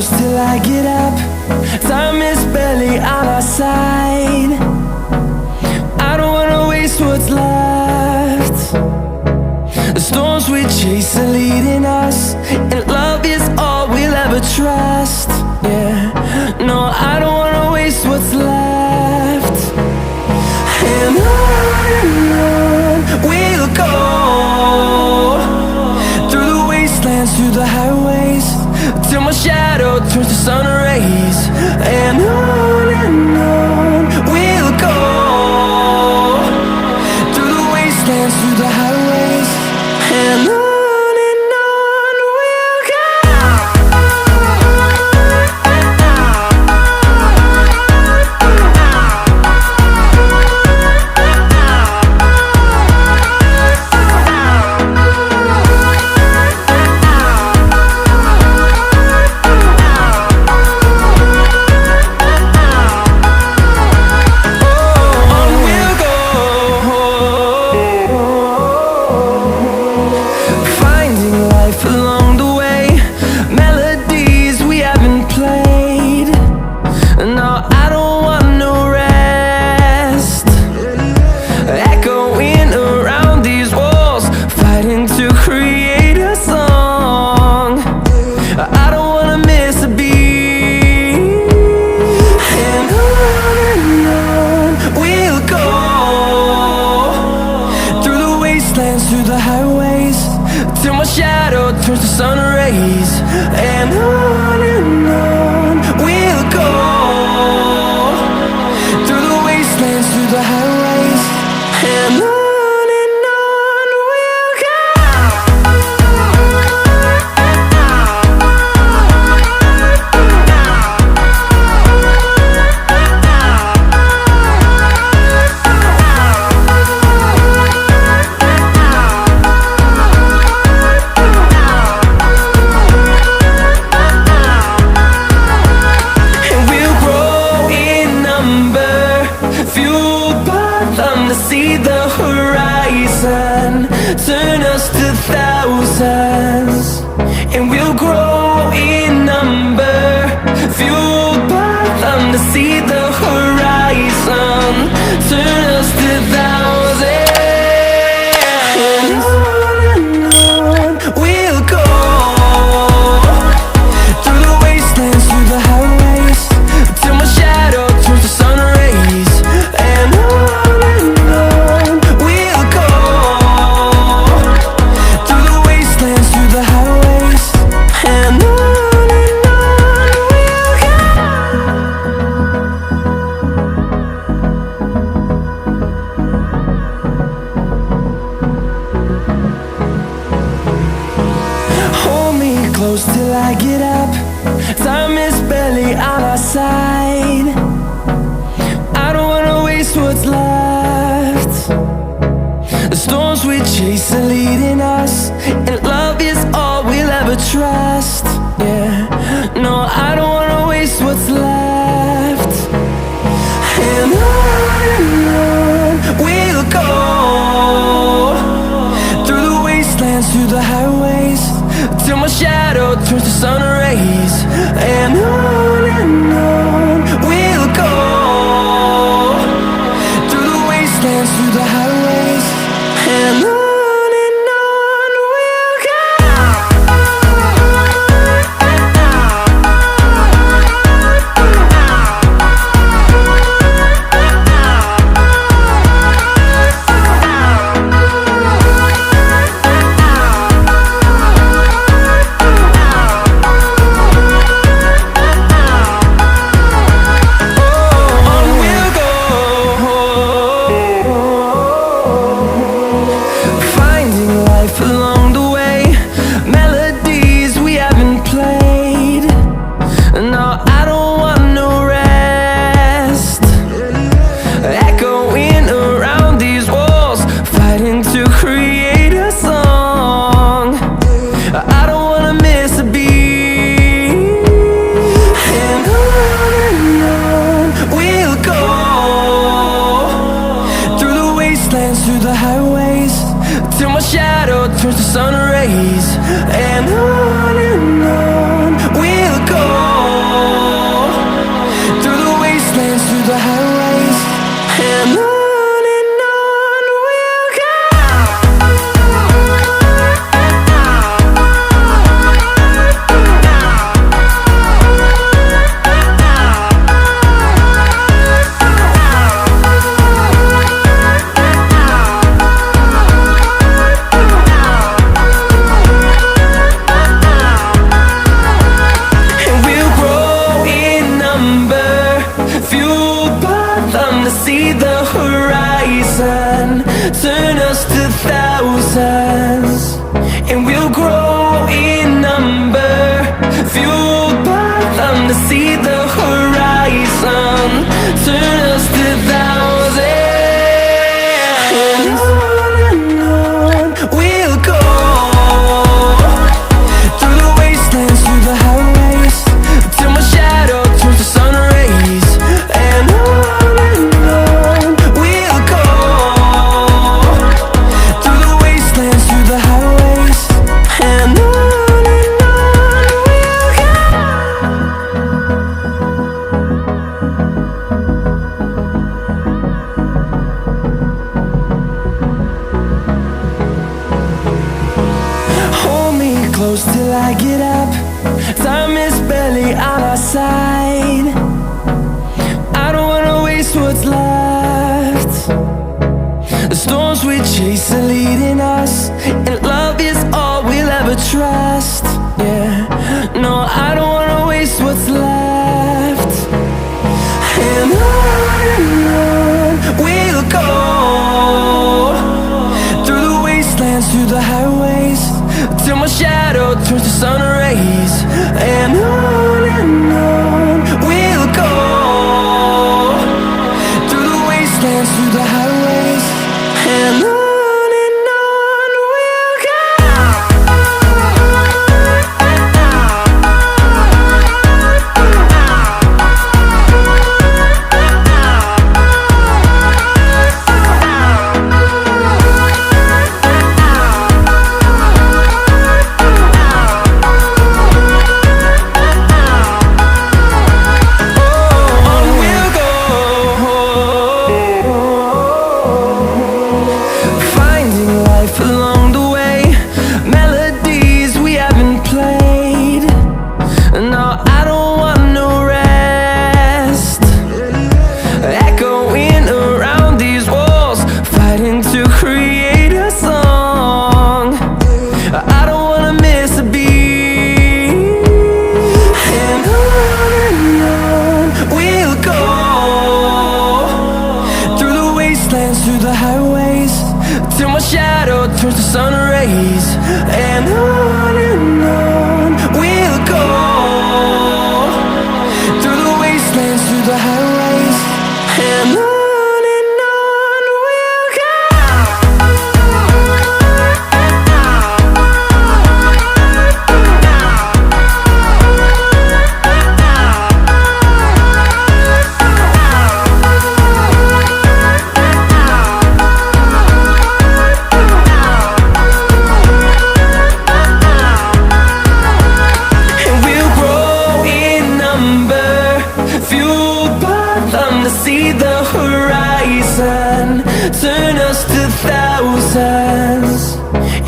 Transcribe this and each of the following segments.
close till I get up. Time is barely on our side. I don't wanna waste what's left. The storms we chase are leading us, and love is all we'll ever trust. Yeah, no, I don't wanna waste what's left. And on we'll go, through the wastelands, through the highways, till my shadow turns to sun rays. And on we'll go, through the wastelands, through the highways, and on we'll go. Through the highways, till my shadow turns to sun rays. And on we'll go, through the wastelands, through the highways, and on we'll go. See the horizon, turn us to thousands, and we'll grow in number, fueled by them. To see the horizon, turn us to thousands, and on we'll go, through the wastelands, through the highways, till my shadow turns to sun rays. And close till I get up. Time is barely on our side. I don't wanna waste what's left. The storms we chase are leading us, and love is all we'll ever trust. Yeah, no, I don't wanna waste what's left. And on we'll go, through the wastelands, through the highways, till my shadow turns to sun rays. And on we'll go, through the wastelands, through the highways, and on. turns to sun rays, and on we'll go. horizon, turn us to thousands, and we'll grow in number, fueled by them to see the horizon, turn us to thousands. And on we'll go, through the wastelands, through the highways, till my shadow turns to sun rays. And on we'll go, through the wastelands, through the highways. And on we'll go. Hold me close till I get up. Time is barely on our side. I don't wanna waste what's left. The storms we chase are leading us, and love is all we'll ever trust. Yeah, no, I don't wanna waste what's left. And on we'll go, through the wastelands, through the highways, till my shadow turns to sun rays. And on we'll go, through the wastelands, through the highways. And on we'll go. Finding life along the way, melodies we haven't played. No, I don't want no rest. Echoing around these walls, fighting to create a song. I don't wanna miss a beat. And on we'll go, through the wastelands, through the highways, till my shadow turns to sun rays. And on we'll go, through the wastelands, through the highways. And on we'll go. And we'll grow in number, fueled by them to see the horizon, turn us to thousands.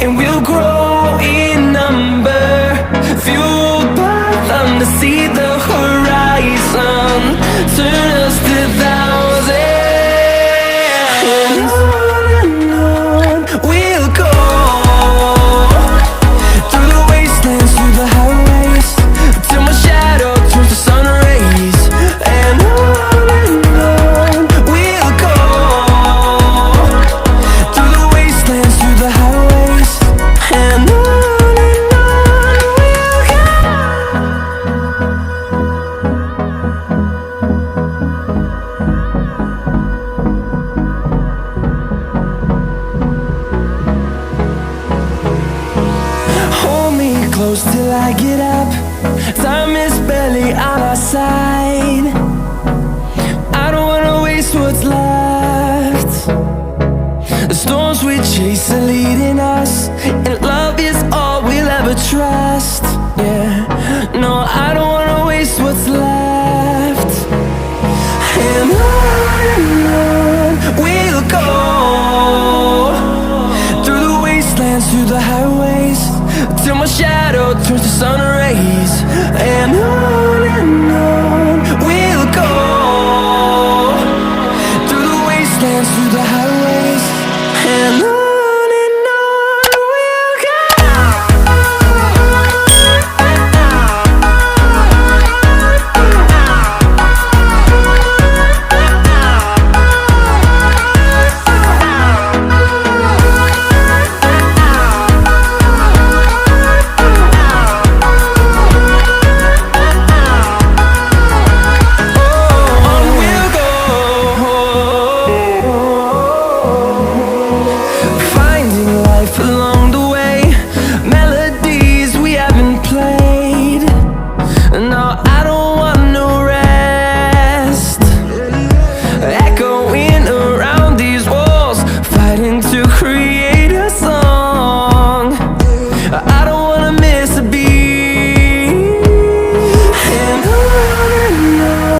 And we'll grow in number, fueled by them to see the horizon, turn us to thousands. And on we'll go, through the wastelands, through the highways, till my shadow turns to sun rays. And on we'll go, through the wastelands, through the highways. And on we'll go. Hold me close till I get up. Time is barely on our side. I don't wanna waste what's left. The storms we chase are leading us, and love is all we'll ever trust. Yeah, no, I don't wanna waste what's left. And on we'll go, through the wastelands, through the highways, till my shadow turns to sun